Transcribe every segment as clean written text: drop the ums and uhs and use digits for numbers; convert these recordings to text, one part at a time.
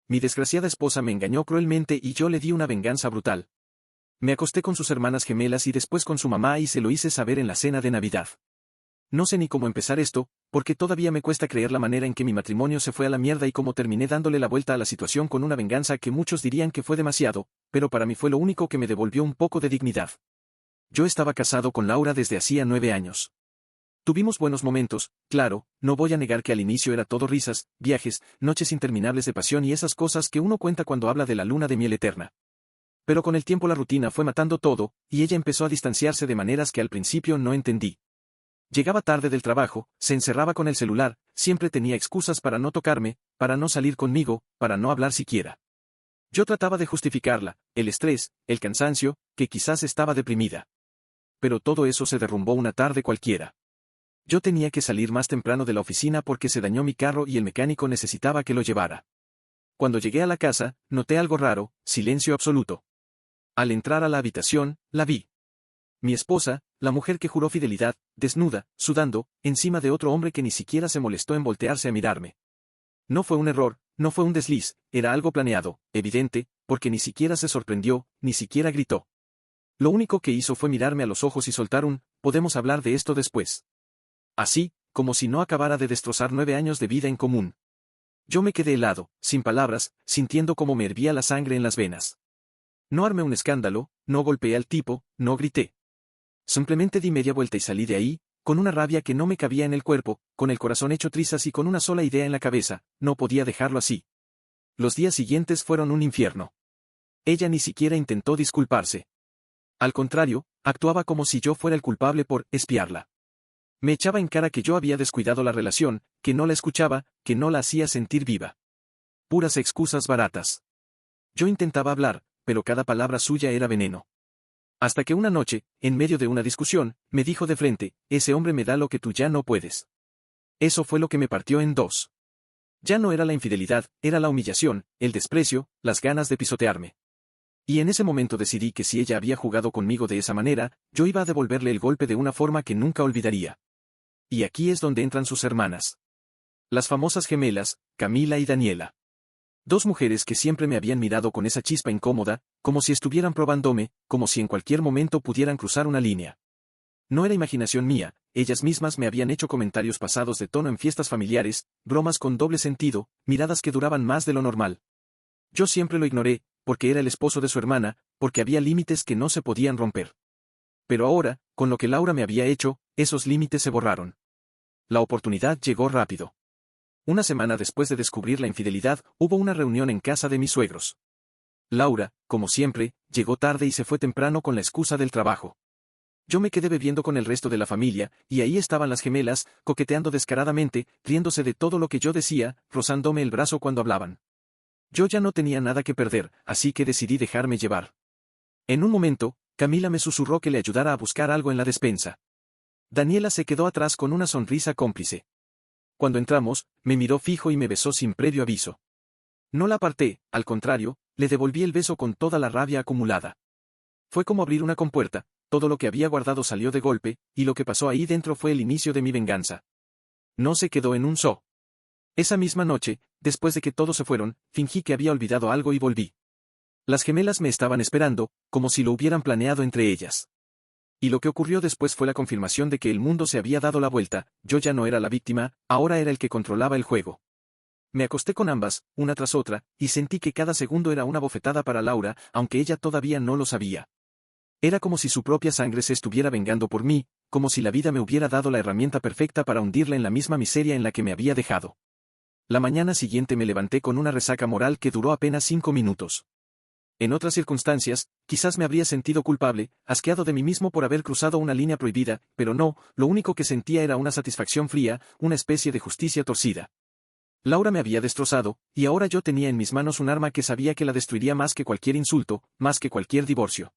Mi desgraciada esposa me engañó cruelmente y yo le di una venganza brutal. Me acosté con sus hermanas gemelas y después con su mamá y se lo hice saber en la cena de Navidad. No sé ni cómo empezar esto, porque todavía me cuesta creer la manera en que mi matrimonio se fue a la mierda y cómo terminé dándole la vuelta a la situación con una venganza que muchos dirían que fue demasiado, pero para mí fue lo único que me devolvió un poco de dignidad. Yo estaba casado con Laura desde hacía 9 años. Tuvimos buenos momentos, claro, no voy a negar que al inicio era todo risas, viajes, noches interminables de pasión y esas cosas que uno cuenta cuando habla de la luna de miel eterna. Pero con el tiempo la rutina fue matando todo, y ella empezó a distanciarse de maneras que al principio no entendí. Llegaba tarde del trabajo, se encerraba con el celular, siempre tenía excusas para no tocarme, para no salir conmigo, para no hablar siquiera. Yo trataba de justificarla, el estrés, el cansancio, que quizás estaba deprimida. Pero todo eso se derrumbó una tarde cualquiera. Yo tenía que salir más temprano de la oficina porque se dañó mi carro y el mecánico necesitaba que lo llevara. Cuando llegué a la casa, noté algo raro, silencio absoluto. Al entrar a la habitación, la vi. Mi esposa, la mujer que juró fidelidad, desnuda, sudando, encima de otro hombre que ni siquiera se molestó en voltearse a mirarme. No fue un error, no fue un desliz, era algo planeado, evidente, porque ni siquiera se sorprendió, ni siquiera gritó. Lo único que hizo fue mirarme a los ojos y soltar un, podemos hablar de esto después. Así, como si no acabara de destrozar 9 años de vida en común. Yo me quedé helado, sin palabras, sintiendo cómo me hervía la sangre en las venas. No armé un escándalo, no golpeé al tipo, no grité. Simplemente di media vuelta y salí de ahí, con una rabia que no me cabía en el cuerpo, con el corazón hecho trizas y con una sola idea en la cabeza, no podía dejarlo así. Los días siguientes fueron un infierno. Ella ni siquiera intentó disculparse. Al contrario, actuaba como si yo fuera el culpable por espiarla. Me echaba en cara que yo había descuidado la relación, que no la escuchaba, que no la hacía sentir viva. Puras excusas baratas. Yo intentaba hablar, pero cada palabra suya era veneno. Hasta que una noche, en medio de una discusión, me dijo de frente, ese hombre me da lo que tú ya no puedes. Eso fue lo que me partió en dos. Ya no era la infidelidad, era la humillación, el desprecio, las ganas de pisotearme. Y en ese momento decidí que si ella había jugado conmigo de esa manera, yo iba a devolverle el golpe de una forma que nunca olvidaría. Y aquí es donde entran sus hermanas. Las famosas gemelas, Camila y Daniela. 2 mujeres que siempre me habían mirado con esa chispa incómoda, como si estuvieran probándome, como si en cualquier momento pudieran cruzar una línea. No era imaginación mía, ellas mismas me habían hecho comentarios pasados de tono en fiestas familiares, bromas con doble sentido, miradas que duraban más de lo normal. Yo siempre lo ignoré, porque era el esposo de su hermana, porque había límites que no se podían romper. Pero ahora, con lo que Laura me había hecho, esos límites se borraron. La oportunidad llegó rápido. Una semana después de descubrir la infidelidad, hubo una reunión en casa de mis suegros. Laura, como siempre, llegó tarde y se fue temprano con la excusa del trabajo. Yo me quedé bebiendo con el resto de la familia, y ahí estaban las gemelas, coqueteando descaradamente, riéndose de todo lo que yo decía, rozándome el brazo cuando hablaban. Yo ya no tenía nada que perder, así que decidí dejarme llevar. En un momento, Camila me susurró que le ayudara a buscar algo en la despensa. Daniela se quedó atrás con una sonrisa cómplice. Cuando entramos, me miró fijo y me besó sin previo aviso. No la aparté, al contrario, le devolví el beso con toda la rabia acumulada. Fue como abrir una compuerta, todo lo que había guardado salió de golpe, y lo que pasó ahí dentro fue el inicio de mi venganza. No se quedó en un so. Esa misma noche, después de que todos se fueron, fingí que había olvidado algo y volví. Las gemelas me estaban esperando, como si lo hubieran planeado entre ellas. Y lo que ocurrió después fue la confirmación de que el mundo se había dado la vuelta, yo ya no era la víctima, ahora era el que controlaba el juego. Me acosté con ambas, una tras otra, y sentí que cada segundo era una bofetada para Laura, aunque ella todavía no lo sabía. Era como si su propia sangre se estuviera vengando por mí, como si la vida me hubiera dado la herramienta perfecta para hundirla en la misma miseria en la que me había dejado. La mañana siguiente me levanté con una resaca moral que duró apenas 5 minutos. En otras circunstancias, quizás me habría sentido culpable, asqueado de mí mismo por haber cruzado una línea prohibida, pero no, lo único que sentía era una satisfacción fría, una especie de justicia torcida. Laura me había destrozado, y ahora yo tenía en mis manos un arma que sabía que la destruiría más que cualquier insulto, más que cualquier divorcio.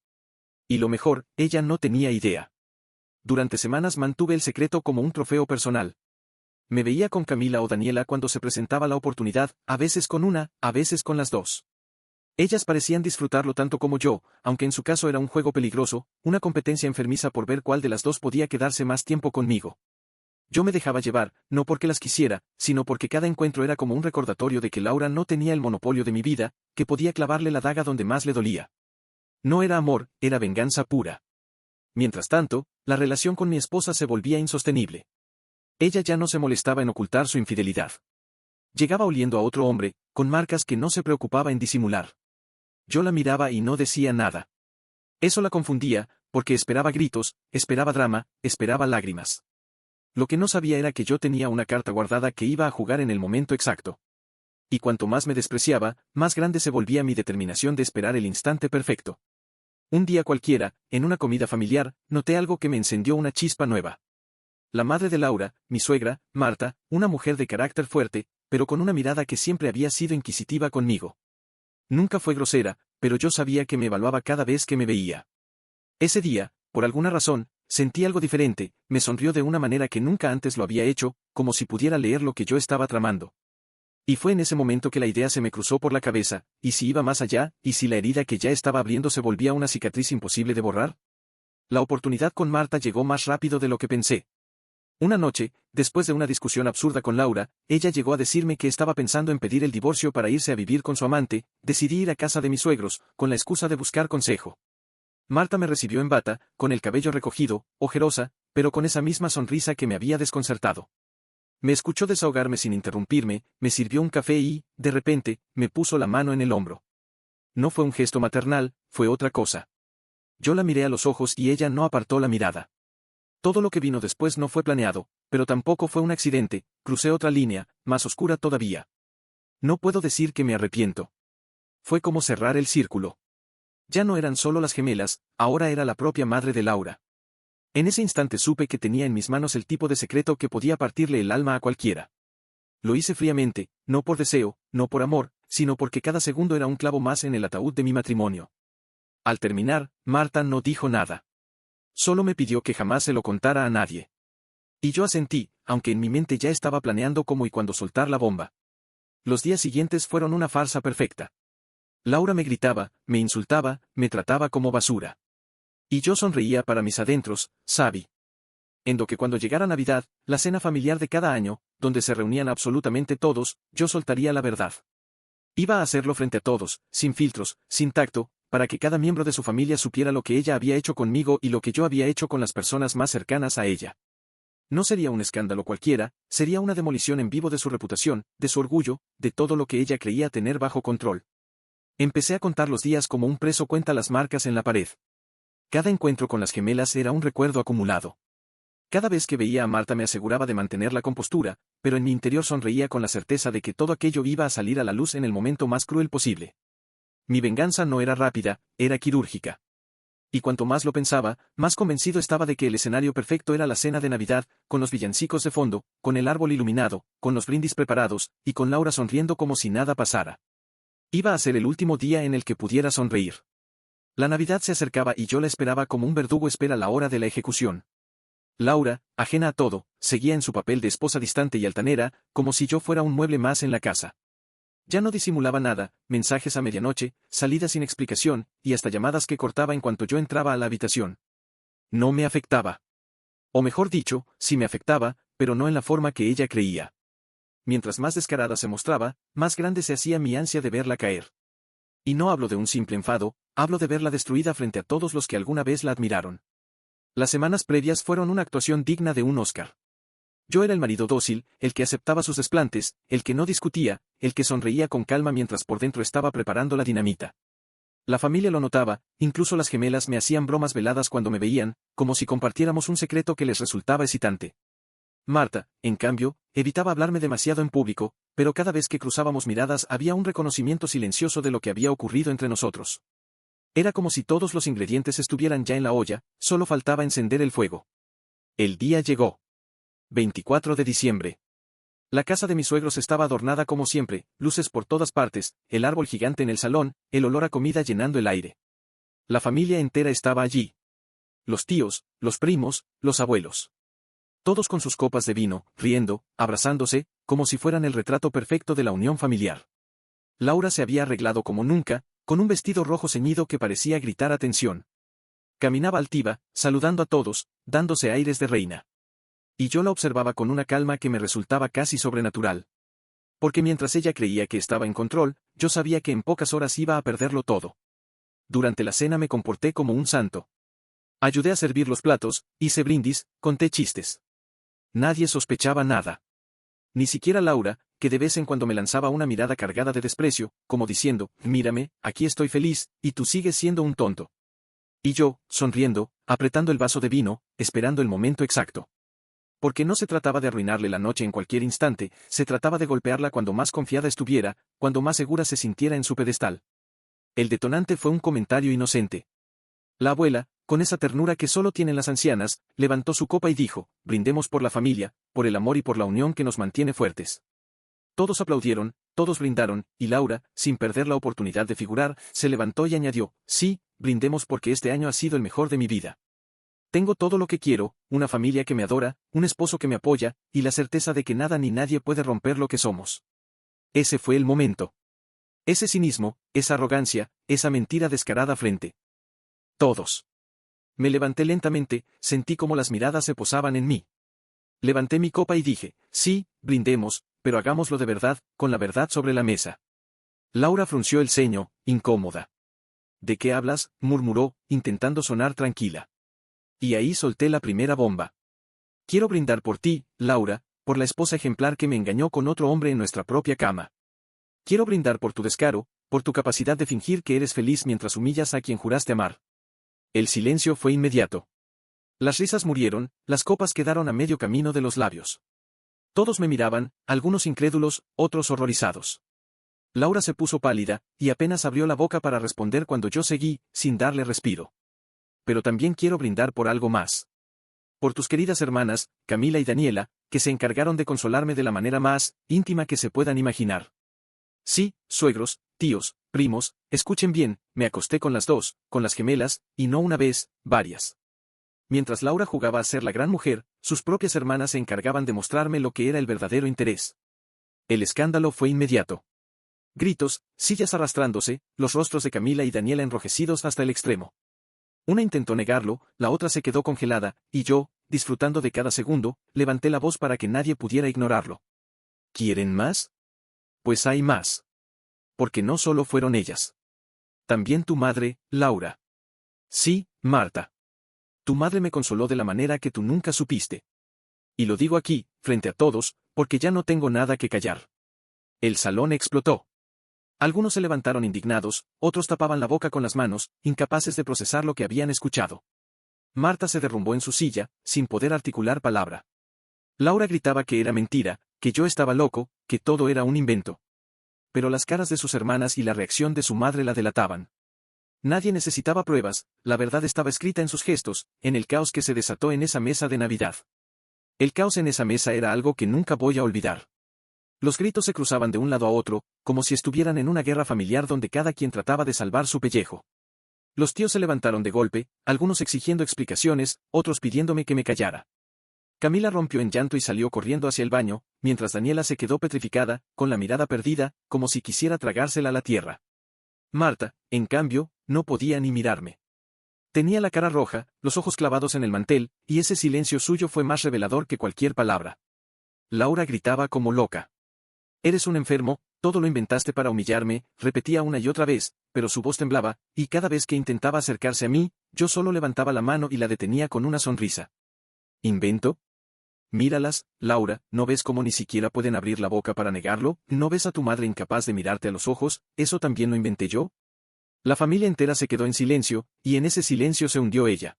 Y lo mejor, ella no tenía idea. Durante semanas mantuve el secreto como un trofeo personal. Me veía con Camila o Daniela cuando se presentaba la oportunidad, a veces con una, a veces con las dos. Ellas parecían disfrutarlo tanto como yo, aunque en su caso era un juego peligroso, una competencia enfermiza por ver cuál de las dos podía quedarse más tiempo conmigo. Yo me dejaba llevar, no porque las quisiera, sino porque cada encuentro era como un recordatorio de que Laura no tenía el monopolio de mi vida, que podía clavarle la daga donde más le dolía. No era amor, era venganza pura. Mientras tanto, la relación con mi esposa se volvía insostenible. Ella ya no se molestaba en ocultar su infidelidad. Llegaba oliendo a otro hombre, con marcas que no se preocupaba en disimular. Yo la miraba y no decía nada. Eso la confundía, porque esperaba gritos, esperaba drama, esperaba lágrimas. Lo que no sabía era que yo tenía una carta guardada que iba a jugar en el momento exacto. Y cuanto más me despreciaba, más grande se volvía mi determinación de esperar el instante perfecto. Un día cualquiera, en una comida familiar, noté algo que me encendió una chispa nueva. La madre de Laura, mi suegra, Marta, una mujer de carácter fuerte, pero con una mirada que siempre había sido inquisitiva conmigo. Nunca fue grosera, pero yo sabía que me evaluaba cada vez que me veía. Ese día, por alguna razón, sentí algo diferente, me sonrió de una manera que nunca antes lo había hecho, como si pudiera leer lo que yo estaba tramando. Y fue en ese momento que la idea se me cruzó por la cabeza, ¿y si iba más allá, y si la herida que ya estaba abriendo se volvía una cicatriz imposible de borrar? La oportunidad con Marta llegó más rápido de lo que pensé. Una noche, después de una discusión absurda con Laura, ella llegó a decirme que estaba pensando en pedir el divorcio para irse a vivir con su amante. Decidí ir a casa de mis suegros, con la excusa de buscar consejo. Marta me recibió en bata, con el cabello recogido, ojerosa, pero con esa misma sonrisa que me había desconcertado. Me escuchó desahogarme sin interrumpirme, me sirvió un café y, de repente, me puso la mano en el hombro. No fue un gesto maternal, fue otra cosa. Yo la miré a los ojos y ella no apartó la mirada. Todo lo que vino después no fue planeado, pero tampoco fue un accidente, crucé otra línea, más oscura todavía. No puedo decir que me arrepiento. Fue como cerrar el círculo. Ya no eran solo las gemelas, ahora era la propia madre de Laura. En ese instante supe que tenía en mis manos el tipo de secreto que podía partirle el alma a cualquiera. Lo hice fríamente, no por deseo, no por amor, sino porque cada segundo era un clavo más en el ataúd de mi matrimonio. Al terminar, Marta no dijo nada. Solo me pidió que jamás se lo contara a nadie. Y yo asentí, aunque en mi mente ya estaba planeando cómo y cuándo soltar la bomba. Los días siguientes fueron una farsa perfecta. Laura me gritaba, me insultaba, me trataba como basura. Y yo sonreía para mis adentros, ¿sabe? En lo que cuando llegara Navidad, la cena familiar de cada año, donde se reunían absolutamente todos, yo soltaría la verdad. Iba a hacerlo frente a todos, sin filtros, sin tacto, para que cada miembro de su familia supiera lo que ella había hecho conmigo y lo que yo había hecho con las personas más cercanas a ella. No sería un escándalo cualquiera, sería una demolición en vivo de su reputación, de su orgullo, de todo lo que ella creía tener bajo control. Empecé a contar los días como un preso cuenta las marcas en la pared. Cada encuentro con las gemelas era un recuerdo acumulado. Cada vez que veía a Marta me aseguraba de mantener la compostura, pero en mi interior sonreía con la certeza de que todo aquello iba a salir a la luz en el momento más cruel posible. Mi venganza no era rápida, era quirúrgica. Y cuanto más lo pensaba, más convencido estaba de que el escenario perfecto era la cena de Navidad, con los villancicos de fondo, con el árbol iluminado, con los brindis preparados, y con Laura sonriendo como si nada pasara. Iba a ser el último día en el que pudiera sonreír. La Navidad se acercaba y yo la esperaba como un verdugo espera la hora de la ejecución. Laura, ajena a todo, seguía en su papel de esposa distante y altanera, como si yo fuera un mueble más en la casa. Ya no disimulaba nada, mensajes a medianoche, salidas sin explicación, y hasta llamadas que cortaba en cuanto yo entraba a la habitación. No me afectaba. O mejor dicho, sí me afectaba, pero no en la forma que ella creía. Mientras más descarada se mostraba, más grande se hacía mi ansia de verla caer. Y no hablo de un simple enfado, hablo de verla destruida frente a todos los que alguna vez la admiraron. Las semanas previas fueron una actuación digna de un Oscar. Yo era el marido dócil, el que aceptaba sus desplantes, el que no discutía, el que sonreía con calma mientras por dentro estaba preparando la dinamita. La familia lo notaba, incluso las gemelas me hacían bromas veladas cuando me veían, como si compartiéramos un secreto que les resultaba excitante. Marta, en cambio, evitaba hablarme demasiado en público, pero cada vez que cruzábamos miradas había un reconocimiento silencioso de lo que había ocurrido entre nosotros. Era como si todos los ingredientes estuvieran ya en la olla, solo faltaba encender el fuego. El día llegó. 24 de diciembre. La casa de mis suegros estaba adornada como siempre, luces por todas partes, el árbol gigante en el salón, el olor a comida llenando el aire. La familia entera estaba allí. Los tíos, los primos, los abuelos. Todos con sus copas de vino, riendo, abrazándose, como si fueran el retrato perfecto de la unión familiar. Laura se había arreglado como nunca, con un vestido rojo ceñido que parecía gritar atención. Caminaba altiva, saludando a todos, dándose aires de reina. Y yo la observaba con una calma que me resultaba casi sobrenatural. Porque mientras ella creía que estaba en control, yo sabía que en pocas horas iba a perderlo todo. Durante la cena me comporté como un santo. Ayudé a servir los platos, hice brindis, conté chistes. Nadie sospechaba nada. Ni siquiera Laura, que de vez en cuando me lanzaba una mirada cargada de desprecio, como diciendo, mírame, aquí estoy feliz, y tú sigues siendo un tonto. Y yo, sonriendo, apretando el vaso de vino, esperando el momento exacto. Porque no se trataba de arruinarle la noche en cualquier instante, se trataba de golpearla cuando más confiada estuviera, cuando más segura se sintiera en su pedestal. El detonante fue un comentario inocente. La abuela, con esa ternura que solo tienen las ancianas, levantó su copa y dijo, brindemos por la familia, por el amor y por la unión que nos mantiene fuertes. Todos aplaudieron, todos brindaron, y Laura, sin perder la oportunidad de figurar, se levantó y añadió, sí, brindemos porque este año ha sido el mejor de mi vida. Tengo todo lo que quiero, una familia que me adora, un esposo que me apoya, y la certeza de que nada ni nadie puede romper lo que somos. Ese fue el momento. Ese cinismo, esa arrogancia, esa mentira descarada frente. Todos. Me levanté lentamente, sentí como las miradas se posaban en mí. Levanté mi copa y dije, sí, brindemos, pero hagámoslo de verdad, con la verdad sobre la mesa. Laura frunció el ceño, incómoda. ¿De qué hablas?, murmuró, intentando sonar tranquila. Y ahí solté la primera bomba. Quiero brindar por ti, Laura, por la esposa ejemplar que me engañó con otro hombre en nuestra propia cama. Quiero brindar por tu descaro, por tu capacidad de fingir que eres feliz mientras humillas a quien juraste amar. El silencio fue inmediato. Las risas murieron, las copas quedaron a medio camino de los labios. Todos me miraban, algunos incrédulos, otros horrorizados. Laura se puso pálida, y apenas abrió la boca para responder cuando yo seguí, sin darle respiro. Pero también quiero brindar por algo más. Por tus queridas hermanas, Camila y Daniela, que se encargaron de consolarme de la manera más íntima que se puedan imaginar. Sí, suegros, tíos, primos, escuchen bien, me acosté con las dos, con las gemelas, y no una vez, varias. Mientras Laura jugaba a ser la gran mujer, sus propias hermanas se encargaban de mostrarme lo que era el verdadero interés. El escándalo fue inmediato. Gritos, sillas arrastrándose, los rostros de Camila y Daniela enrojecidos hasta el extremo. Una intentó negarlo, la otra se quedó congelada, y yo, disfrutando de cada segundo, levanté la voz para que nadie pudiera ignorarlo. ¿Quieren más? Pues hay más. Porque no solo fueron ellas. También tu madre, Laura. Sí, Marta. Tu madre me consoló de la manera que tú nunca supiste. Y lo digo aquí, frente a todos, porque ya no tengo nada que callar. El salón explotó. Algunos se levantaron indignados, otros tapaban la boca con las manos, incapaces de procesar lo que habían escuchado. Marta se derrumbó en su silla, sin poder articular palabra. Laura gritaba que era mentira, que yo estaba loco, que todo era un invento. Pero las caras de sus hermanas y la reacción de su madre la delataban. Nadie necesitaba pruebas, la verdad estaba escrita en sus gestos, en el caos que se desató en esa mesa de Navidad. El caos en esa mesa era algo que nunca voy a olvidar. Los gritos se cruzaban de un lado a otro, como si estuvieran en una guerra familiar donde cada quien trataba de salvar su pellejo. Los tíos se levantaron de golpe, algunos exigiendo explicaciones, otros pidiéndome que me callara. Camila rompió en llanto y salió corriendo hacia el baño, mientras Daniela se quedó petrificada, con la mirada perdida, como si quisiera tragársela a la tierra. Marta, en cambio, no podía ni mirarme. Tenía la cara roja, los ojos clavados en el mantel, y ese silencio suyo fue más revelador que cualquier palabra. Laura gritaba como loca. Eres un enfermo, todo lo inventaste para humillarme, repetía una y otra vez, pero su voz temblaba, y cada vez que intentaba acercarse a mí, yo solo levantaba la mano y la detenía con una sonrisa. ¿Invento? Míralas, Laura, ¿no ves cómo ni siquiera pueden abrir la boca para negarlo? ¿No ves a tu madre incapaz de mirarte a los ojos? ¿Eso también lo inventé yo? La familia entera se quedó en silencio, y en ese silencio se hundió ella.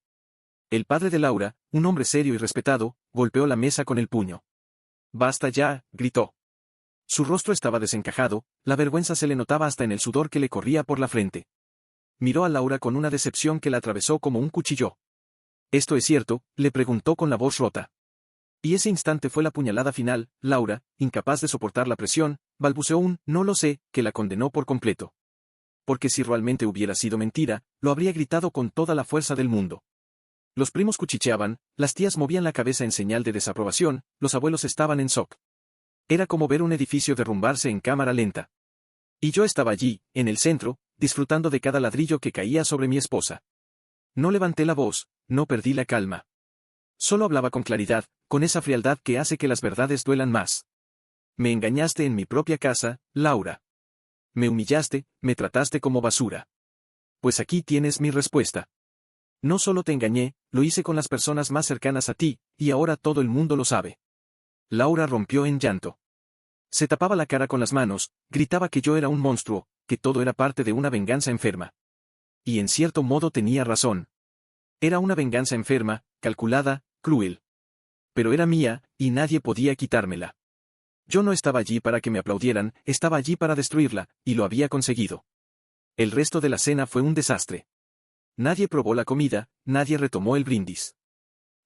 El padre de Laura, un hombre serio y respetado, golpeó la mesa con el puño. «Basta ya», gritó. Su rostro estaba desencajado, la vergüenza se le notaba hasta en el sudor que le corría por la frente. Miró a Laura con una decepción que la atravesó como un cuchillo. «¿Esto es cierto?», le preguntó con la voz rota. Y ese instante fue la puñalada final. Laura, incapaz de soportar la presión, balbuceó un «no lo sé», que la condenó por completo. Porque si realmente hubiera sido mentira, lo habría gritado con toda la fuerza del mundo. Los primos cuchicheaban, las tías movían la cabeza en señal de desaprobación, los abuelos estaban en shock. Era como ver un edificio derrumbarse en cámara lenta. Y yo estaba allí, en el centro, disfrutando de cada ladrillo que caía sobre mi esposa. No levanté la voz, no perdí la calma. Solo hablaba con claridad, con esa frialdad que hace que las verdades duelan más. Me engañaste en mi propia casa, Laura. Me humillaste, me trataste como basura. Pues aquí tienes mi respuesta. No solo te engañé, lo hice con las personas más cercanas a ti, y ahora todo el mundo lo sabe. Laura rompió en llanto. Se tapaba la cara con las manos, gritaba que yo era un monstruo, que todo era parte de una venganza enferma. Y en cierto modo tenía razón. Era una venganza enferma, calculada, cruel. Pero era mía, y nadie podía quitármela. Yo no estaba allí para que me aplaudieran, estaba allí para destruirla, y lo había conseguido. El resto de la cena fue un desastre. Nadie probó la comida, nadie retomó el brindis.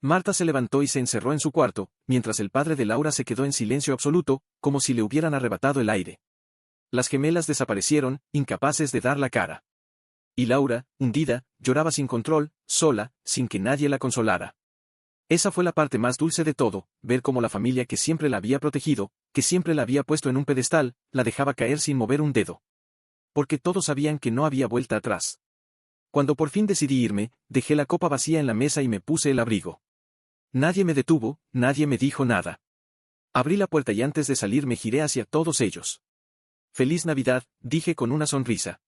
Marta se levantó y se encerró en su cuarto, mientras el padre de Laura se quedó en silencio absoluto, como si le hubieran arrebatado el aire. Las gemelas desaparecieron, incapaces de dar la cara. Y Laura, hundida, lloraba sin control, sola, sin que nadie la consolara. Esa fue la parte más dulce de todo, ver cómo la familia que siempre la había protegido, que siempre la había puesto en un pedestal, la dejaba caer sin mover un dedo. Porque todos sabían que no había vuelta atrás. Cuando por fin decidí irme, dejé la copa vacía en la mesa y me puse el abrigo. Nadie me detuvo, nadie me dijo nada. Abrí la puerta y antes de salir me giré hacia todos ellos. «Feliz Navidad», dije con una sonrisa.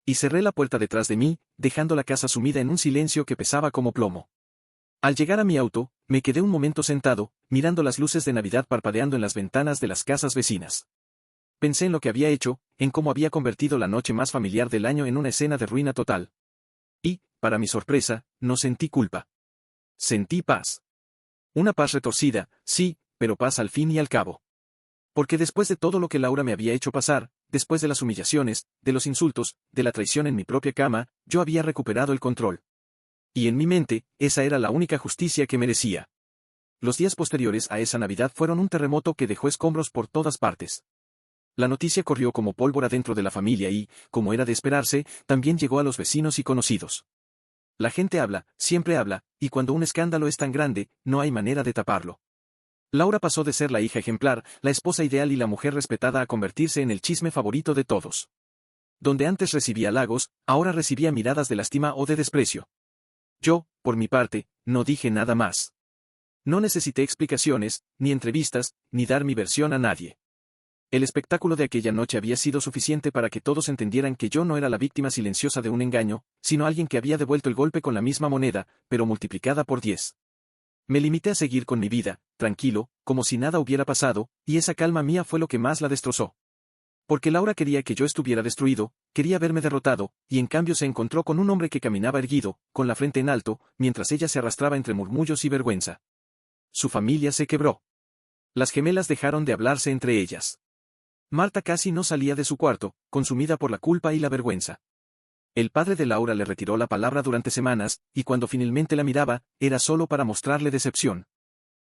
Y cerré la puerta detrás de mí, dejando la casa sumida en un silencio que pesaba como plomo. Al llegar a mi auto, me quedé un momento sentado, mirando las luces de Navidad parpadeando en las ventanas de las casas vecinas. Pensé en lo que había hecho, en cómo había convertido la noche más familiar del año en una escena de ruina total. Y, para mi sorpresa, no sentí culpa. Sentí paz. Una paz retorcida, sí, pero paz al fin y al cabo. Porque después de todo lo que Laura me había hecho pasar, después de las humillaciones, de los insultos, de la traición en mi propia cama, yo había recuperado el control. Y en mi mente, esa era la única justicia que merecía. Los días posteriores a esa Navidad fueron un terremoto que dejó escombros por todas partes. La noticia corrió como pólvora dentro de la familia y, como era de esperarse, también llegó a los vecinos y conocidos. La gente habla, siempre habla, y cuando un escándalo es tan grande, no hay manera de taparlo. Laura pasó de ser la hija ejemplar, la esposa ideal y la mujer respetada a convertirse en el chisme favorito de todos. Donde antes recibía halagos, ahora recibía miradas de lástima o de desprecio. Yo, por mi parte, no dije nada más. No necesité explicaciones, ni entrevistas, ni dar mi versión a nadie. El espectáculo de aquella noche había sido suficiente para que todos entendieran que yo no era la víctima silenciosa de un engaño, sino alguien que había devuelto el golpe con la misma moneda, pero multiplicada por 10. Me limité a seguir con mi vida, tranquilo, como si nada hubiera pasado, y esa calma mía fue lo que más la destrozó. Porque Laura quería que yo estuviera destruido, quería verme derrotado, y en cambio se encontró con un hombre que caminaba erguido, con la frente en alto, mientras ella se arrastraba entre murmullos y vergüenza. Su familia se quebró. Las gemelas dejaron de hablarse entre ellas. Marta casi no salía de su cuarto, consumida por la culpa y la vergüenza. El padre de Laura le retiró la palabra durante semanas, y cuando finalmente la miraba, era solo para mostrarle decepción.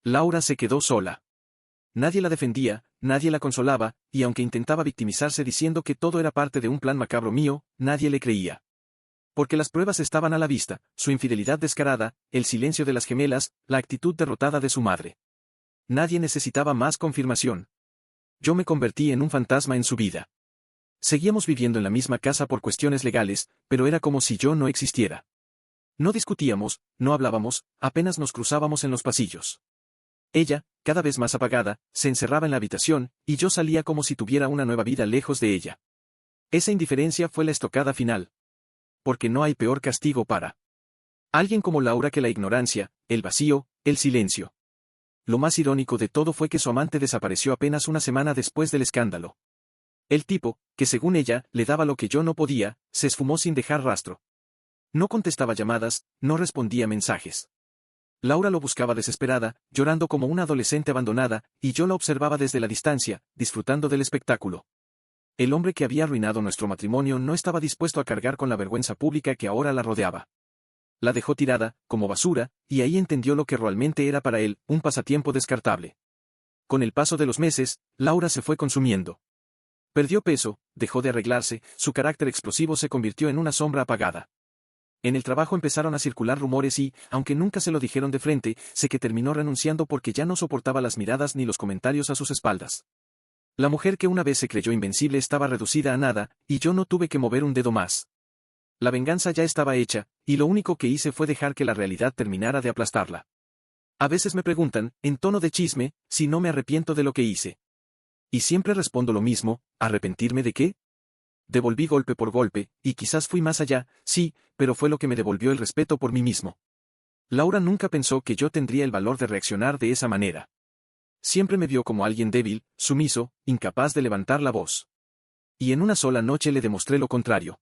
Laura se quedó sola. Nadie la defendía, nadie la consolaba, y aunque intentaba victimizarse diciendo que todo era parte de un plan macabro mío, nadie le creía. Porque las pruebas estaban a la vista, su infidelidad descarada, el silencio de las gemelas, la actitud derrotada de su madre. Nadie necesitaba más confirmación. Yo me convertí en un fantasma en su vida. Seguíamos viviendo en la misma casa por cuestiones legales, pero era como si yo no existiera. No discutíamos, no hablábamos, apenas nos cruzábamos en los pasillos. Ella, cada vez más apagada, se encerraba en la habitación, y yo salía como si tuviera una nueva vida lejos de ella. Esa indiferencia fue la estocada final. Porque no hay peor castigo para alguien como Laura que la ignorancia, el vacío, el silencio. Lo más irónico de todo fue que su amante desapareció apenas una semana después del escándalo. El tipo, que según ella, le daba lo que yo no podía, se esfumó sin dejar rastro. No contestaba llamadas, no respondía mensajes. Laura lo buscaba desesperada, llorando como una adolescente abandonada, y yo la observaba desde la distancia, disfrutando del espectáculo. El hombre que había arruinado nuestro matrimonio no estaba dispuesto a cargar con la vergüenza pública que ahora la rodeaba. La dejó tirada, como basura, y ahí entendió lo que realmente era para él, un pasatiempo descartable. Con el paso de los meses, Laura se fue consumiendo. Perdió peso, dejó de arreglarse, su carácter explosivo se convirtió en una sombra apagada. En el trabajo empezaron a circular rumores y, aunque nunca se lo dijeron de frente, sé que terminó renunciando porque ya no soportaba las miradas ni los comentarios a sus espaldas. La mujer que una vez se creyó invencible estaba reducida a nada, y yo no tuve que mover un dedo más. La venganza ya estaba hecha, y lo único que hice fue dejar que la realidad terminara de aplastarla. A veces me preguntan, en tono de chisme, si no me arrepiento de lo que hice. Y siempre respondo lo mismo, ¿arrepentirme de qué? Devolví golpe por golpe, y quizás fui más allá, sí, pero fue lo que me devolvió el respeto por mí mismo. Laura nunca pensó que yo tendría el valor de reaccionar de esa manera. Siempre me vio como alguien débil, sumiso, incapaz de levantar la voz. Y en una sola noche le demostré lo contrario.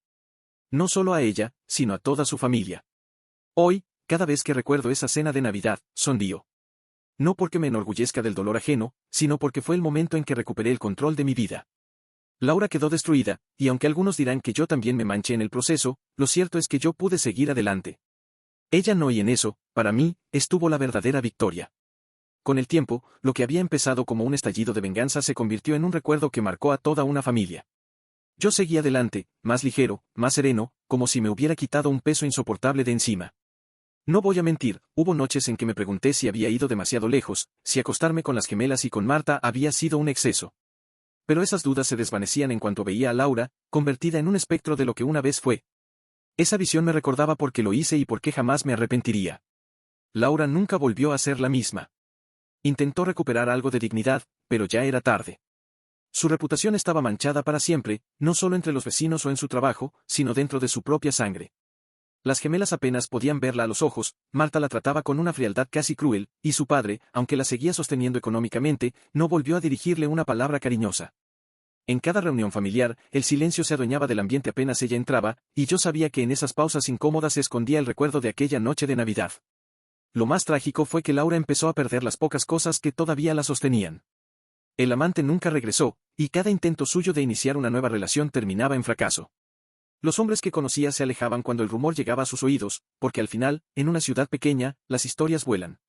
No solo a ella, sino a toda su familia. Hoy, cada vez que recuerdo esa cena de Navidad, sonrío. No porque me enorgullezca del dolor ajeno, sino porque fue el momento en que recuperé el control de mi vida. Laura quedó destruida, y aunque algunos dirán que yo también me manché en el proceso, lo cierto es que yo pude seguir adelante. Ella no, y en eso, para mí, estuvo la verdadera victoria. Con el tiempo, lo que había empezado como un estallido de venganza se convirtió en un recuerdo que marcó a toda una familia. Yo seguí adelante, más ligero, más sereno, como si me hubiera quitado un peso insoportable de encima. No voy a mentir, hubo noches en que me pregunté si había ido demasiado lejos, si acostarme con las gemelas y con Marta había sido un exceso. Pero esas dudas se desvanecían en cuanto veía a Laura, convertida en un espectro de lo que una vez fue. Esa visión me recordaba por qué lo hice y por qué jamás me arrepentiría. Laura nunca volvió a ser la misma. Intentó recuperar algo de dignidad, pero ya era tarde. Su reputación estaba manchada para siempre, no solo entre los vecinos o en su trabajo, sino dentro de su propia sangre. Las gemelas apenas podían verla a los ojos, Marta la trataba con una frialdad casi cruel, y su padre, aunque la seguía sosteniendo económicamente, no volvió a dirigirle una palabra cariñosa. En cada reunión familiar, el silencio se adueñaba del ambiente apenas ella entraba, y yo sabía que en esas pausas incómodas se escondía el recuerdo de aquella noche de Navidad. Lo más trágico fue que Laura empezó a perder las pocas cosas que todavía la sostenían. El amante nunca regresó, y cada intento suyo de iniciar una nueva relación terminaba en fracaso. Los hombres que conocía se alejaban cuando el rumor llegaba a sus oídos, porque al final, en una ciudad pequeña, las historias vuelan.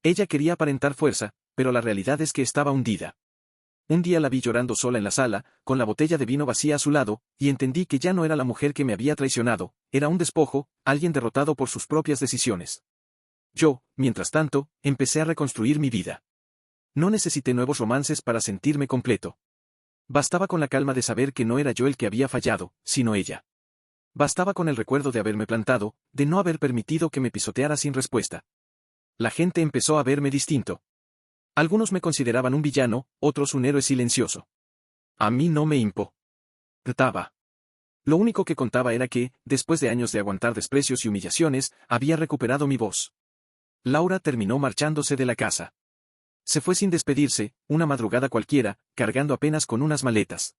Ella quería aparentar fuerza, pero la realidad es que estaba hundida. Un día la vi llorando sola en la sala, con la botella de vino vacía a su lado, y entendí que ya no era la mujer que me había traicionado, era un despojo, alguien derrotado por sus propias decisiones. Yo, mientras tanto, empecé a reconstruir mi vida. No necesité nuevos romances para sentirme completo. Bastaba con la calma de saber que no era yo el que había fallado, sino ella. Bastaba con el recuerdo de haberme plantado, de no haber permitido que me pisoteara sin respuesta. La gente empezó a verme distinto. Algunos me consideraban un villano, otros un héroe silencioso. A mí no me importaba. Lo único que contaba era que, después de años de aguantar desprecios y humillaciones, había recuperado mi voz. Laura terminó marchándose de la casa. Se fue sin despedirse, una madrugada cualquiera, cargando apenas con unas maletas.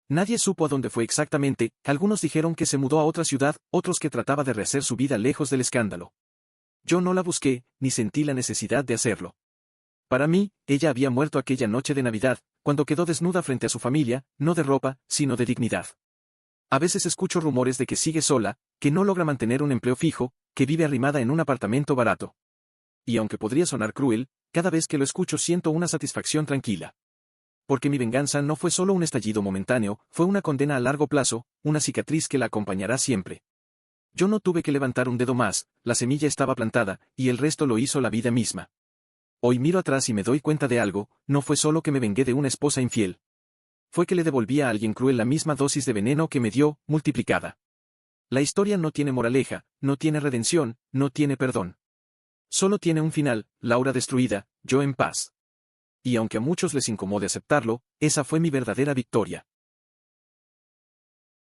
Nadie supo a dónde fue exactamente, algunos dijeron que se mudó a otra ciudad, otros que trataba de rehacer su vida lejos del escándalo. Yo no la busqué, ni sentí la necesidad de hacerlo. Para mí, ella había muerto aquella noche de Navidad, cuando quedó desnuda frente a su familia, no de ropa, sino de dignidad. A veces escucho rumores de que sigue sola, que no logra mantener un empleo fijo, que vive arrimada en un apartamento barato. Y aunque podría sonar cruel, cada vez que lo escucho siento una satisfacción tranquila. Porque mi venganza no fue solo un estallido momentáneo, fue una condena a largo plazo, una cicatriz que la acompañará siempre. Yo no tuve que levantar un dedo más, la semilla estaba plantada, y el resto lo hizo la vida misma. Hoy miro atrás y me doy cuenta de algo, no fue solo que me vengué de una esposa infiel. Fue que le devolví a alguien cruel la misma dosis de veneno que me dio, multiplicada. La historia no tiene moraleja, no tiene redención, no tiene perdón. Solo tiene un final, Laura destruida, yo en paz. Y aunque a muchos les incomode aceptarlo, esa fue mi verdadera victoria.